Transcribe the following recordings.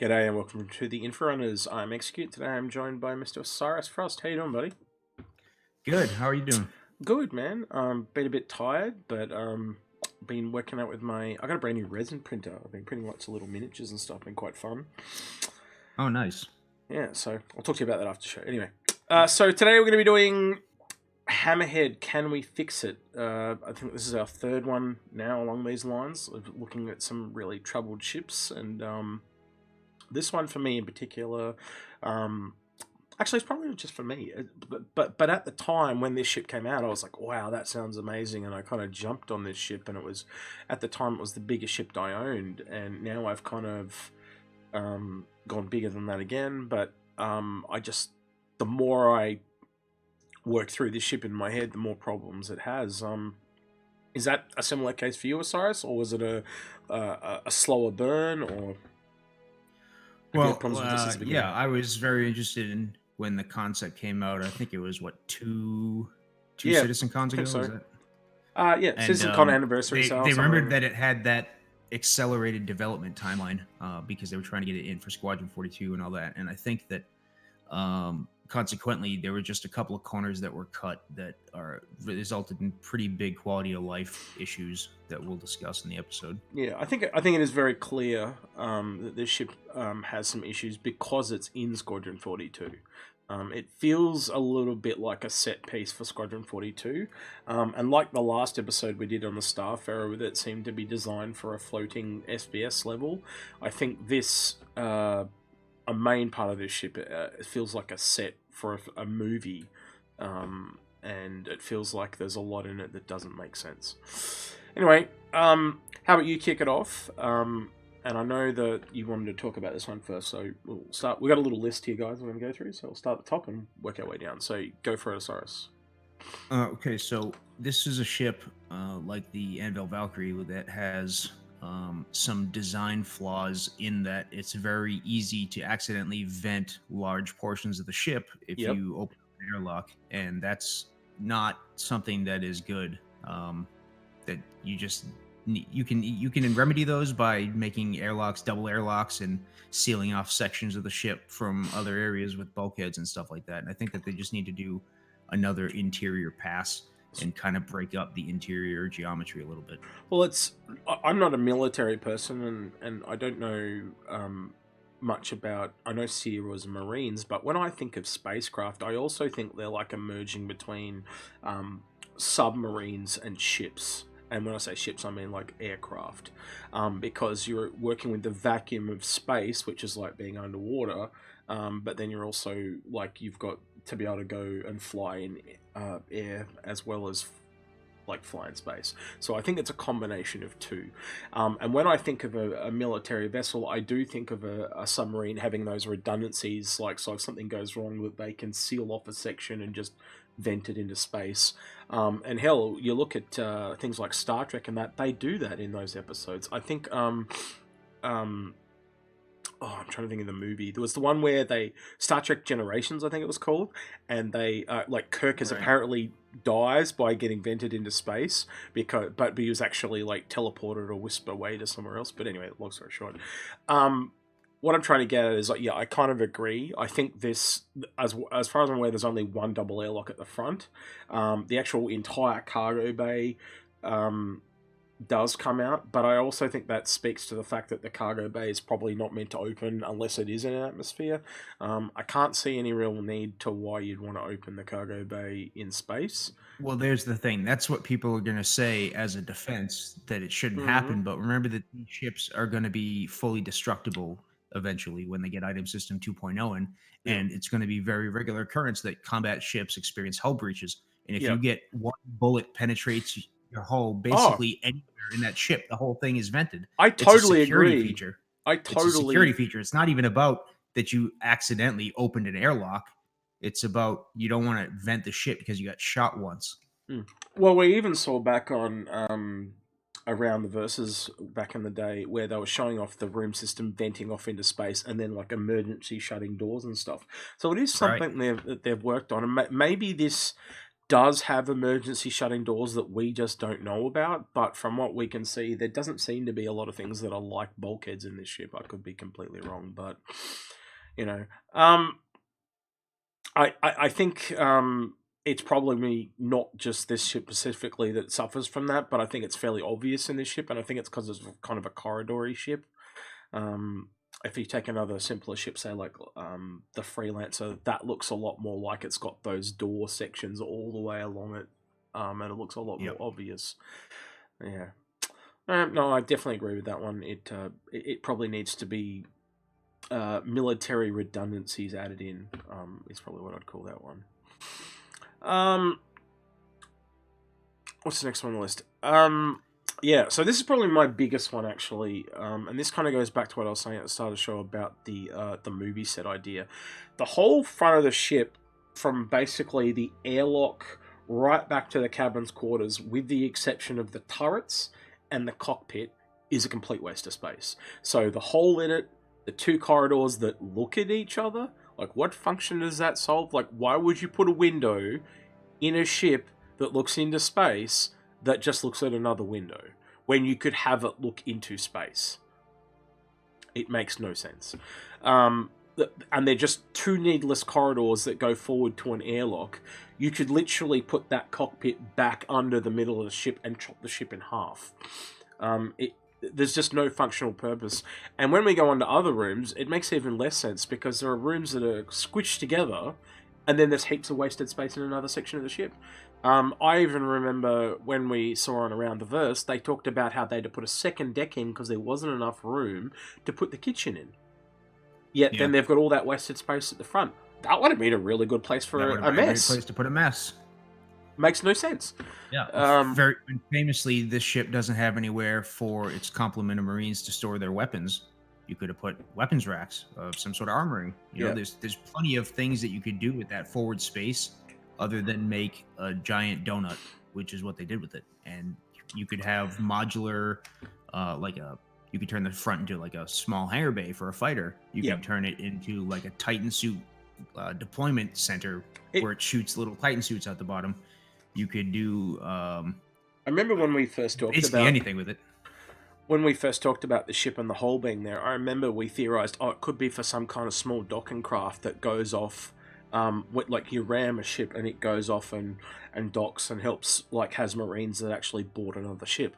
G'day and welcome to the Inforunners. I'm Execute. Today I'm joined by Mr. Osiris Frost. How you doing, buddy? Good. How are you doing? Good, man. Been a bit tired, but been working out with my... I got a brand new resin printer. I've been printing lots of little miniatures and stuff. Been quite fun. Oh, nice. Yeah, so I'll talk to you about that after the show. Anyway, so today we're going to be doing Hammerhead. Can we fix it? I think this is our third one now along these lines, of looking at some really troubled ships, and this one for me in particular, actually it's probably not just for me, but at the time when this ship came out, I was like, wow, that sounds amazing, and I kind of jumped on this ship, and it was, at the time, it was the biggest ship I owned, and now I've kind of gone bigger than that again, but the more I work through this ship in my head, the more problems it has. Is that a similar case for you, Osiris, or was it a slower burn, or... Well, yeah, I was very interested in when the concept came out. I think it was what two Citizen Cons ago. So. Was that? Yeah, and, Citizen Con anniversary. They remembered that it had that accelerated development timeline because they were trying to get it in for Squadron 42 and all that. And I think that consequently, there were just a couple of corners that were cut that resulted in pretty big quality of life issues that we'll discuss in the episode. Yeah, I think it is very clear that this ship has some issues because it's in Squadron 42. It feels a little bit like a set piece for Squadron 42, and like the last episode we did on the Starfarer, that seemed to be designed for a floating SBS level. I think this, a main part of this ship, it feels like a set for a movie, and it feels like there's a lot in it that doesn't make sense. Anyway, how about you kick it off? And I know that you wanted to talk about this one first, so we'll start. We've got a little list here, guys, we're going to go through, so we'll start at the top and work our way down. So go for it, Osiris. Okay, so this is a ship like the Anvil Valkyrie that has some design flaws in that it's very easy to accidentally vent large portions of the ship if you open an airlock, and that's not something that is good. That you can remedy those by making airlocks double airlocks and sealing off sections of the ship from other areas with bulkheads and stuff like that. And I think that they just need to do another interior pass and kind of break up the interior geometry a little bit. Well, I'm not a military person, and I don't know much about... I know SEER and Marines, but when I think of spacecraft, I also think they're like a merging between submarines and ships. And when I say ships, I mean like aircraft, because you're working with the vacuum of space, which is like being underwater, but then you're also like, you've got to be able to go and fly in air as well as like fly in space. So I think it's a combination of two. And when I think of a military vessel, I do think of a submarine having those redundancies, like, so if something goes wrong, that they can seal off a section and just vent it into space. And hell, you look at things like Star Trek and that, they do that in those episodes. I think I'm trying to think of the movie. There was the one where Star Trek Generations, I think it was called, and they like Kirk is apparently dies by getting vented into space but he was actually like teleported or whisked away to somewhere else. But anyway, long story short, what I'm trying to get at is, like, yeah, I kind of agree. I think this, as far as I'm aware, there's only one double airlock at the front. The actual entire cargo bay does come out, but I also think that speaks to the fact that the cargo bay is probably not meant to open unless it is in an atmosphere. I can't see any real need to why you'd want to open the cargo bay in space. Well, there's the thing. That's what people are going to say as a defense, that it shouldn't happen. But remember that these ships are going to be fully destructible eventually when they get Item System 2.0 in, and it's going to be very regular occurrence that combat ships experience hull breaches. And if you get one bullet penetrates your hull basically anywhere in that ship, the whole thing is vented. I totally agree. Feature. It's a security feature. It's not even about that you accidentally opened an airlock. It's about you don't want to vent the ship because you got shot once. Well, we even saw back on around the Versus back in the day where they were showing off the room system venting off into space and then like emergency shutting doors and stuff. So it is something they've worked on, and maybe this does have emergency shutting doors that we just don't know about, but from what we can see, there doesn't seem to be a lot of things that are like bulkheads in this ship. I could be completely wrong, but I think it's probably not just this ship specifically that suffers from that, but I think it's fairly obvious in this ship, and I think it's because it's kind of a corridory ship. If you take another simpler ship, say like the Freelancer, that looks a lot more like it's got those door sections all the way along it, and it looks a lot more obvious. Yeah. No, I definitely agree with that one. It probably needs to be military redundancies added in. Is probably what I'd call that one. What's the next one on the list? Yeah, so this is probably my biggest one, actually, and this kind of goes back to what I was saying at the start of the show about the movie set idea. The whole front of the ship, from basically the airlock right back to the cabin's quarters, with the exception of the turrets and the cockpit, is a complete waste of space. So the hole in it, the two corridors that look at each other, like, what function does that solve? Like, why would you put a window in a ship that looks into space that just looks at another window when you could have it look into space? It makes no sense. And they're just two needless corridors that go forward to an airlock. You could literally put that cockpit back under the middle of the ship and chop the ship in half. There's just no functional purpose. And when we go on to other rooms, it makes even less sense, because there are rooms that are squished together, and then there's heaps of wasted space in another section of the ship. I even remember when we saw on Around the Verse, they talked about how they had to put a second deck in because there wasn't enough room to put the kitchen in. Yet then they've got all that wasted space at the front. That would have been a really good place for a mess. Place to put a mess. Makes no sense. Yeah. Very famously, this ship doesn't have anywhere for its complement of Marines to store their weapons. You could have put weapons racks of some sort of armoring. You know, there's plenty of things that you could do with that forward space, other than make a giant donut, which is what they did with it. And you could have modular, you could turn the front into like a small hangar bay for a fighter. You can turn it into like a Titan suit deployment center where it shoots little Titan suits out the bottom. You could do. I remember when we first talked basically about anything with it. When we first talked about the ship and the hole being there, I remember we theorized, it could be for some kind of small docking craft that goes off, like you ram a ship and it goes off and docks and helps, like, has Marines that actually board another ship.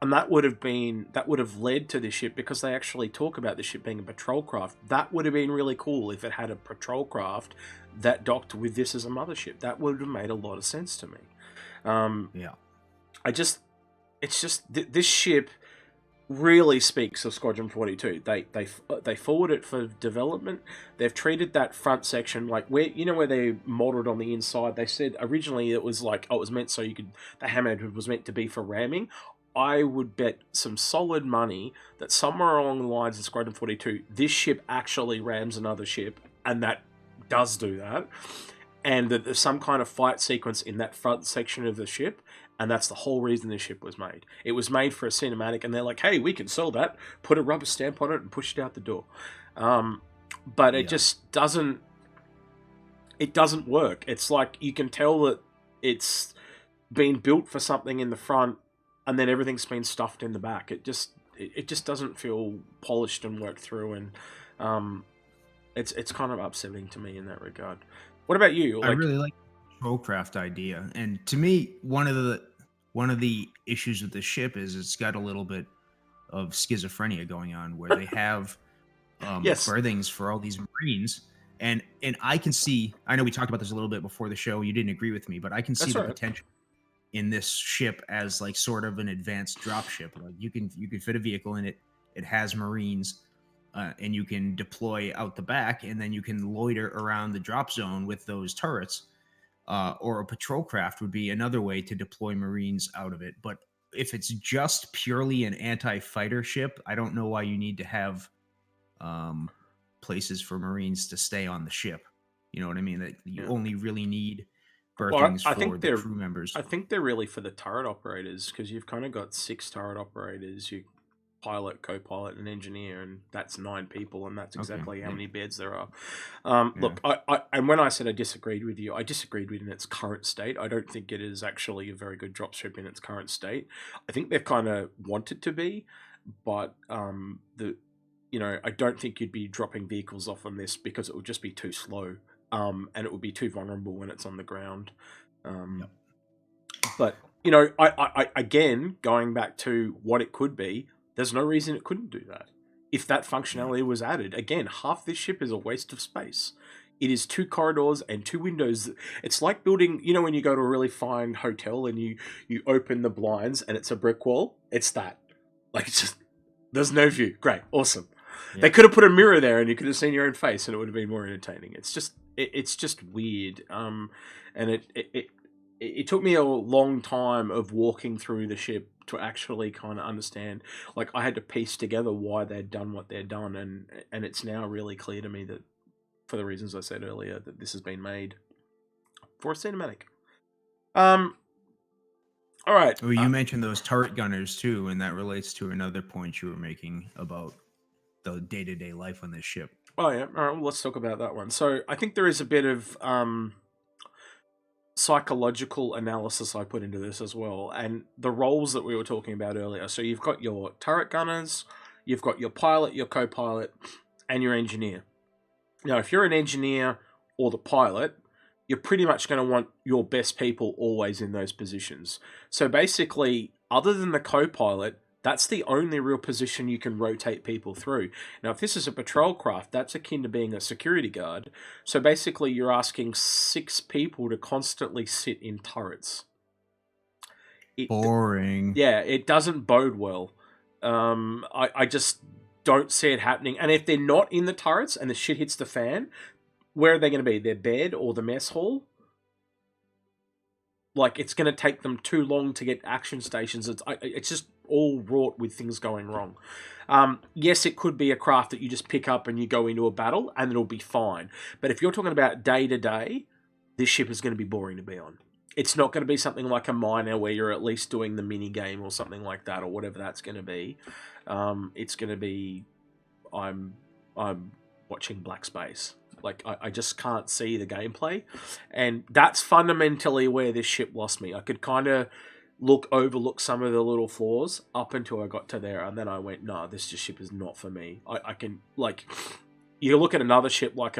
And that would have led to this ship, because they actually talk about the ship being a patrol craft. That would have been really cool if it had a patrol craft that docked with this as a mothership. That would have made a lot of sense to me. This ship really speaks of Squadron 42. They forward it for development. They've treated that front section like where they modeled on the inside. They said originally it was like, it was meant so you could, the Hammerhead was meant to be for ramming. I would bet some solid money that somewhere along the lines of Squadron 42, this ship actually rams another ship, and that does do that, and that there's some kind of fight sequence in that front section of the ship, and that's the whole reason the ship was made. It was made for a cinematic, and they're like, hey, we can sell that, put a rubber stamp on it, and push it out the door. But it just doesn't... It doesn't work. It's like, you can tell that it's been built for something in the front, and then everything's been stuffed in the back. It just doesn't feel polished and worked through, and it's kind of upsetting to me in that regard. What about you? I really like the patrol craft idea, and to me, one of the issues with the ship is it's got a little bit of schizophrenia going on, where they have berthings for all these Marines, and I can see. I know we talked about this a little bit before the show. You didn't agree with me, but I can see the potential in this ship as like sort of an advanced drop ship. Like you can fit a vehicle in it. It has Marines, and you can deploy out the back, and then you can loiter around the drop zone with those turrets. Or a patrol craft would be another way to deploy Marines out of it. But if it's just purely an anti-fighter ship, I don't know why you need to have places for Marines to stay on the ship. You know what I mean? That you only really need berthings for the crew members. I think they're really for the turret operators, because you've kind of got 6 turret operators. You pilot, co-pilot, and engineer, and that's 9 people, and that's exactly how many beds there are. Yeah. Look, and when I said I disagreed with you, I disagreed with it in its current state. I don't think it is actually a very good dropship in its current state. I think they've kind of want it to be, but I don't think you'd be dropping vehicles off on this because it would just be too slow, and it would be too vulnerable when it's on the ground. But I again, going back to what it could be, there's no reason it couldn't do that. If that functionality was added, again, half this ship is a waste of space. It is 2 corridors and 2 windows. It's like building, when you go to a really fine hotel and you open the blinds and it's a brick wall. It's that. Like, it's just, there's no view. Great. Awesome. Yeah. They could have put a mirror there and you could have seen your own face and it would have been more entertaining. It's just weird. And it took me a long time of walking through the ship to actually kind of understand. Like, I had to piece together why they'd done what they'd done, and it's now really clear to me that, for the reasons I said earlier, that this has been made for a cinematic. All right. Well, you mentioned those turret gunners too, and that relates to another point you were making about the day-to-day life on this ship. Oh yeah. All right. Well, let's talk about that one. So I think there is a bit of psychological analysis I put into this as well, and the roles that we were talking about earlier. So you've got your turret gunners, you've got your pilot, your co-pilot, and your engineer. Now, if you're an engineer or the pilot, you're pretty much going to want your best people always in those positions. So basically, other than the co-pilot, that's the only real position you can rotate people through. Now, if this is a patrol craft, that's akin to being a security guard. So basically, you're asking 6 people to constantly sit in turrets. Boring. Yeah, it doesn't bode well. I just don't see it happening. And if they're not in the turrets and the shit hits the fan, where are they going to be? Their bed or the mess hall? Like, it's going to take them too long to get action stations. It's just all wrought with things going wrong. Yes, it could be a craft that you just pick up and you go into a battle and it'll be fine. But if you're talking about day to day, this ship is going to be boring to be on. It's not going to be something like a miner where you're at least doing the mini game or something like that, or whatever that's going to be. It's going to be, I'm watching Black Space. Like, I just can't see the gameplay. And that's fundamentally where this ship lost me. I could kind of overlook some of the little flaws up until I got to there. And then I went, no, this ship is not for me. I can, like, you look at another ship like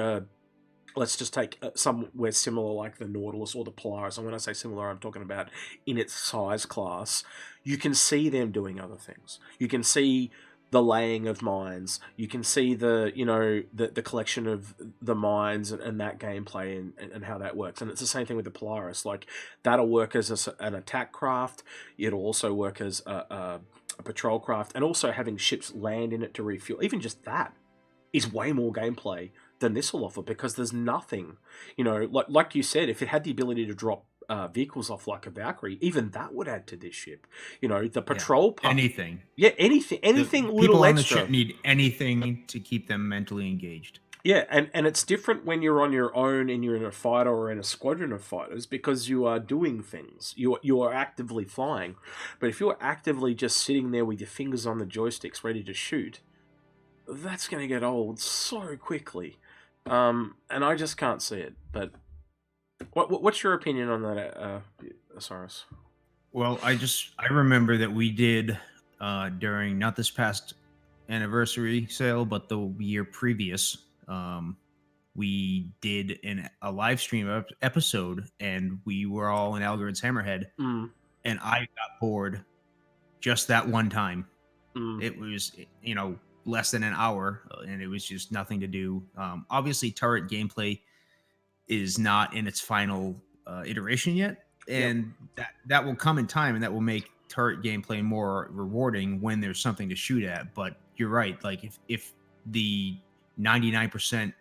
let's just take somewhere similar like the Nautilus or the Polaris. And when I say similar, I'm talking about in its size class. You can see them doing other things. You can see the laying of mines. You can see the collection of the mines and that gameplay and how that works. And it's the same thing with the Polaris. Like, that'll work as an attack craft. It'll also work as a patrol craft, and also having ships land in it to refuel. Even just that is way more gameplay than this will offer, because there's nothing, like you said, if it had the ability to drop vehicles off like a Valkyrie, even that would add to this ship. The patrol part, anything. Yeah, anything little people on extra. the ship need anything to keep them mentally engaged. Yeah, and it's different when you're on your own and you're in a fighter or in a squadron of fighters, because you are doing things. You are actively flying. But if you're actively just sitting there with your fingers on the joysticks ready to shoot, that's going to get old so quickly. And I just can't see it. But what's your opinion on that, Osiris? Well, I remember that we did during not this past anniversary sale, but the year previous, we did a live stream episode, and we were all in Aegis Hammerhead, and I got bored just that one time. It was, less than an hour, and it was just nothing to do. Obviously, turret gameplay is not in its final iteration yet, and that will come in time, and that will make turret gameplay more rewarding when there's something to shoot at. But you're right, like if the 99%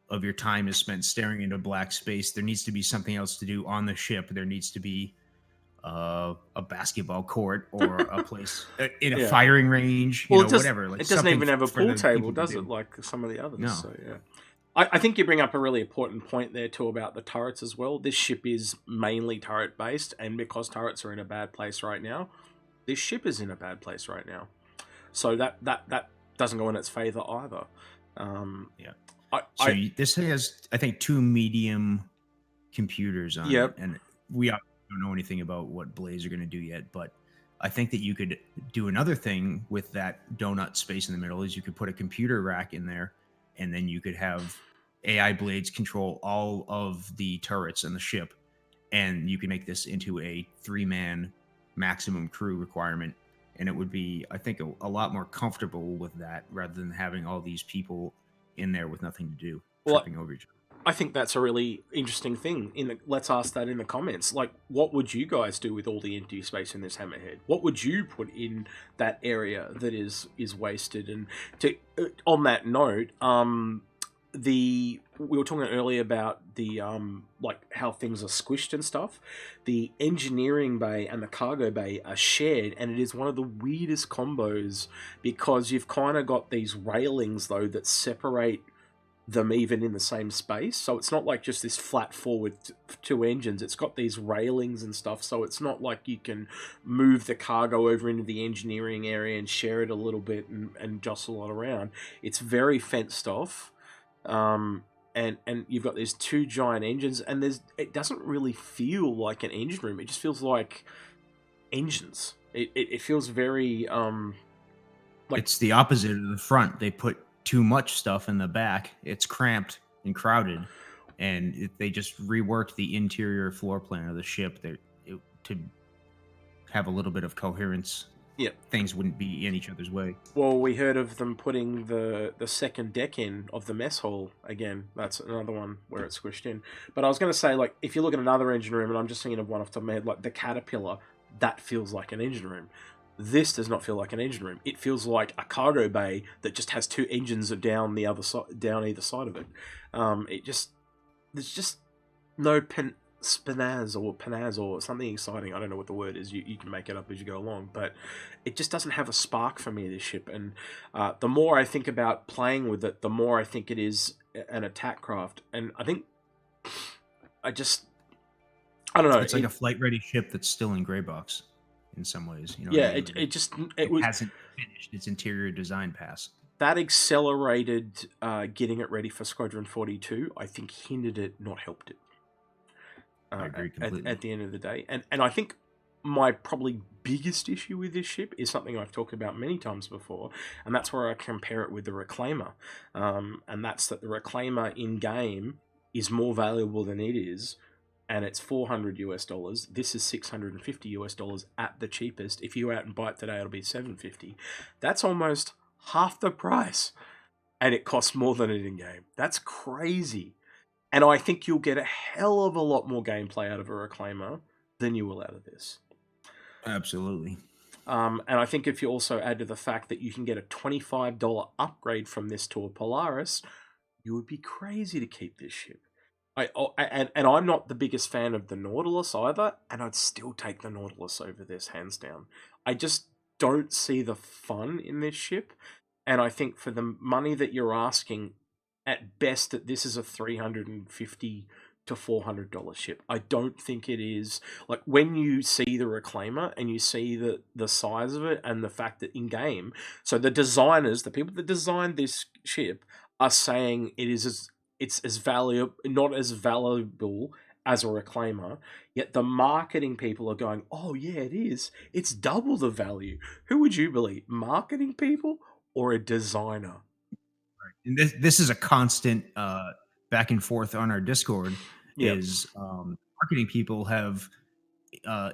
of your time is spent staring into black space, there needs to be something else to do on the ship. There needs to be a basketball court or a place in a firing range, whatever. Like, it doesn't even have a pool table, does it? Like some of the others. No. So, yeah. I think you bring up a really important point there too about the turrets as well. This ship is mainly turret based, and because turrets are in a bad place right now, this ship is in a bad place right now. So that doesn't go in its favor either. This has, I think, 2 medium computers on it, and we don't know anything about what blades are going to do yet, but I think that you could do another thing with that donut space in the middle is you could put a computer rack in there, and then you could have AI blades control all of the turrets in the ship, and you can make this into a 3-man maximum crew requirement, and it would be, I think, a lot more comfortable with that rather than having all these people in there with nothing to do, tripping over each other. I think that's a really interesting thing. Let's ask that in the comments. Like, what would you guys do with all the empty space in this Hammerhead? What would you put in that area that is wasted? And on that note, we were talking earlier about the like how things are squished and stuff. The engineering bay and the cargo bay are shared, and it is one of the weirdest combos because you've kind of got these railings though that separate them even in the same space, so it's not like just this flat forward 2 engines. It's got these railings and stuff, so it's not like you can move the cargo over into the engineering area and share it a little bit and jostle it around. It's very fenced off, and you've got these 2 giant engines, and it doesn't really feel like an engine room. It just feels like engines. It feels very like it's the opposite of the front. They put too much stuff in the back. It's cramped and crowded, and they just reworked the interior floor plan of the ship to have a little bit of coherence. Things wouldn't be in each other's way. Well, we heard of them putting the second deck in of the mess hall again. That's another one where it's squished in. But I was going to say, like, if you look at another engine room, and I'm just thinking of one off the top of my head, like the Caterpillar, that feels like an engine room. This does not feel like an engine room. It feels like a cargo bay that just has 2 engines down the other side, down either side of it. There's just no panaz or something exciting. I don't know what the word is. You can make it up as you go along, but it just doesn't have a spark for me, this ship. And the more I think about playing with it, the more I think it is an attack craft. And I think I don't know. It's like a flight ready ship that's still in gray box in some ways, you know. Yeah, I mean? it hasn't finished its interior design pass. That accelerated getting it ready for Squadron 42. I think hindered it, not helped it. I agree completely. At the end of the day, and I think my probably biggest issue with this ship is something I've talked about many times before, and that's where I compare it with the Reclaimer, and that's that the Reclaimer in game is more valuable than it is. And it's $400 US. This is $650 US at the cheapest. If you go out and buy it today, it'll be $750. That's almost half the price, and it costs more than it in game. That's crazy. And I think you'll get a hell of a lot more gameplay out of a Reclaimer than you will out of this. Absolutely. And I think if you also add to the fact that you can get a $25 upgrade from this to a Polaris, you would be crazy to keep this ship. And I'm not the biggest fan of the Nautilus either, and I'd still take the Nautilus over this, hands down. I just don't see the fun in this ship, and I think for the money that you're asking, at best, that this is a $350 to $400 ship. I don't think it is. Like, when you see the Reclaimer and you see the size of it and the fact that in game, so the designers, the people that designed this ship, are saying it's as valuable, not as valuable as a Reclaimer, yet the marketing people are going, oh yeah, it is. It's double the value. Who would you believe? Marketing people or a designer? Right. And this is a constant back and forth on our Discord. Is marketing people have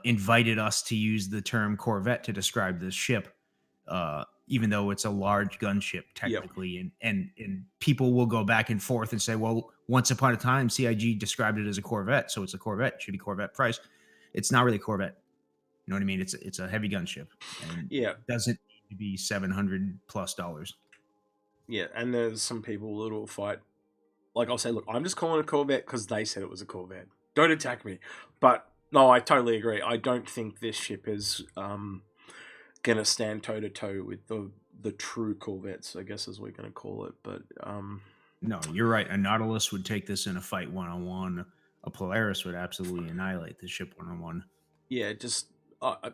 invited us to use the term Corvette to describe this ship, even though it's a large gunship technically, and people will go back and forth and say, well, once upon a time CIG described it as a Corvette, so it's a Corvette, it should be Corvette price. It's not really Corvette. You know what I mean? It's a heavy gunship, and it doesn't need to be $700+. Yeah, and there's some people that will fight. Like, I'll say, look, I'm just calling it a Corvette because they said it was a Corvette. Don't attack me. But no, I totally agree. I don't think this ship is gonna stand toe to toe with the true Corvettes, I guess, as we're gonna call it. But no, you're right. A Nautilus would take this in a fight 1-on-1. A Polaris would absolutely annihilate the ship 1-on-1. Yeah, just I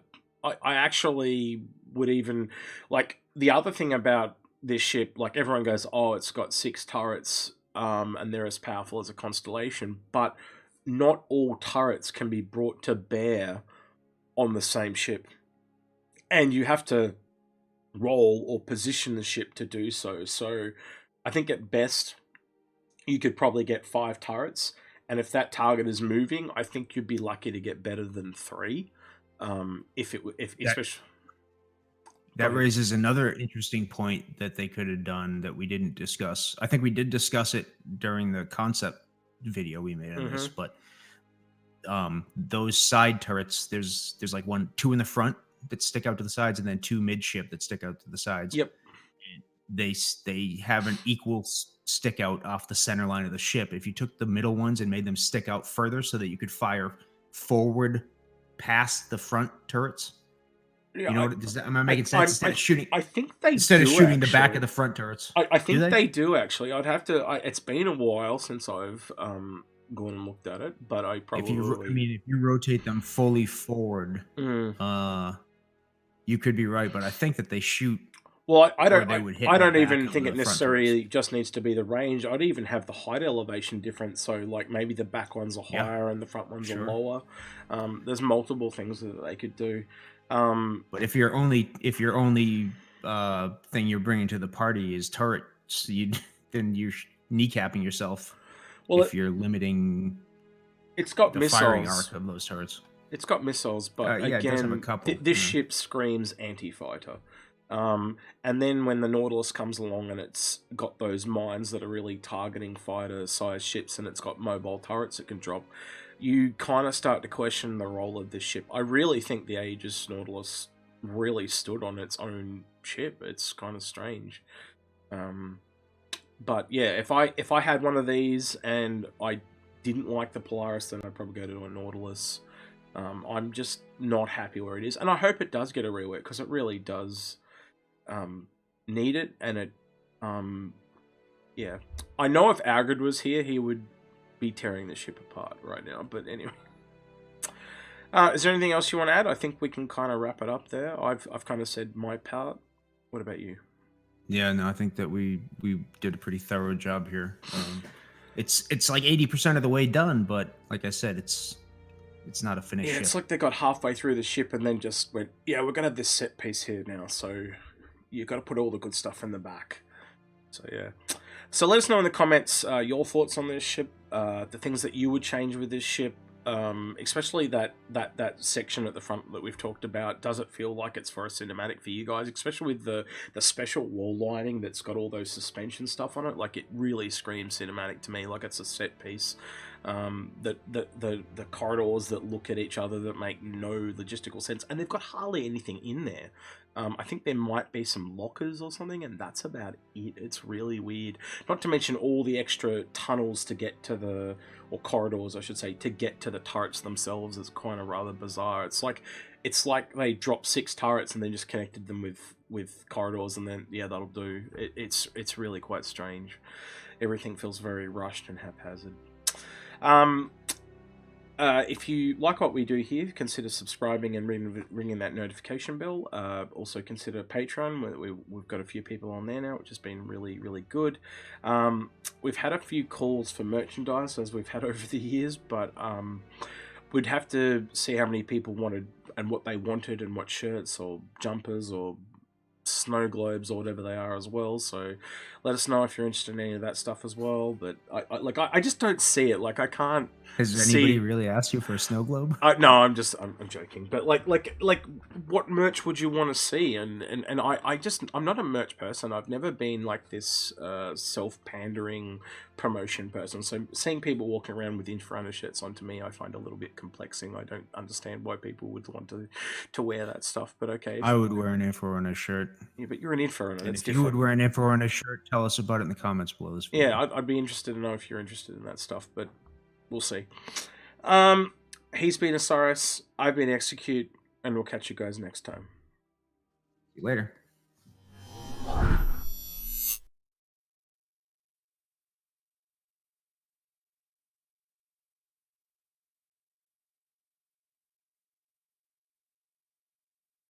actually would even like the other thing about this ship. Like everyone goes, oh, it's got 6 turrets, and they're as powerful as a constellation, but not all turrets can be brought to bear on the same ship, and you have to roll or position the ship to do so. So I think at best you could probably get 5 turrets, and if that target is moving, I think you'd be lucky to get better than 3. Especially that raises another interesting point that they could have done that we didn't discuss. I think we did discuss it during the concept video we made on this, but those side turrets, there's like 2 in the front that stick out to the sides, and then 2 midship that stick out to the sides. Yep. They have an equal stick out off the center line of the ship. If you took the middle ones and made them stick out further so that you could fire forward past the front turrets. Yeah, you know, am I making sense? Instead of shooting, I think they instead do, of shooting actually. the back of the front turrets. I think they do actually. I'd have to. It's been a while since I've gone and looked at it, but I probably. If you rotate them fully forward, you could be right, but I think that they shoot. Well, I don't even think it necessarily just needs to be the range. I'd even have the height elevation difference. So, like, maybe the back ones are higher and the front ones are lower. There's multiple things that they could do. But if your only thing you're bringing to the party is turrets, then you're kneecapping yourself. Well, if you're limiting, it's got the missiles. Firing arc of those turrets. It's got missiles, but again, it does have a couple. This ship screams anti-fighter. And then when the Nautilus comes along and it's got those mines that are really targeting fighter-sized ships, and it's got mobile turrets it can drop, you kind of start to question the role of this ship. I really think the Aegis Nautilus really stood on its own ship. It's kind of strange. But yeah, if I had one of these and I didn't like the Polaris, then I'd probably go to a Nautilus. I'm just not happy where it is, and I hope it does get a rework, because it really does need it. And it yeah, I know if Algrid was here, he would be tearing the ship apart right now, but anyway. Is there anything else you want to add? I think we can kind of wrap it up there. I've kind of said my part. What about you? Yeah, no, I think that we did a pretty thorough job here. It's like 80% of the way done, but like I said, it's not a finished ship. It's like they got halfway through the ship and then just went, yeah, we're gonna have this set piece here now, so you got to put all the good stuff in the back. So yeah. So let us know in the comments your thoughts on this ship, the things that you would change with this ship, especially that section at the front that we've talked about. Does it feel like it's for a cinematic for you guys, especially with the special wall lining that's got all those suspension stuff on it? Like, it really screams cinematic to me, like it's a set piece. The corridors that look at each other that make no logistical sense, and they've got hardly anything in there. I think there might be some lockers or something, and that's about it. It's really weird. Not to mention all the extra tunnels to get to or corridors, I should say, to get to the turrets themselves. Is kind of rather bizarre. It's like they dropped 6 turrets and then just connected them with corridors, and then yeah, that'll do. It's really quite strange. Everything feels very rushed and haphazard. If you like what we do here, consider subscribing and ringing that notification bell. Also consider Patreon. We've got a few people on there now, which has been really, really good. We've had a few calls for merchandise, as we've had over the years, but we'd have to see how many people wanted and what they wanted, and what shirts or jumpers or snow globes or whatever they are as well. So let us know if you're interested in any of that stuff as well. But I just don't see it. Like, I can't. Has anybody really asked you for a snow globe? No, I'm joking. But like what merch would you want to see? And I'm not a merch person. I've never been like this self-pandering promotion person. So seeing people walking around with Inforunners shirts on, to me, I find a little bit complexing. I don't understand why people would want to wear that stuff. But okay, I would wear an Inforunners shirt. Yeah, but you're an Inforunner. And if you would wear an Inforunners shirt, tell us about it in the comments below this video. Yeah, I'd be interested to know if you're interested in that stuff, but we'll see. He's been Osiris, I've been Execute, and we'll catch you guys next time. See you later.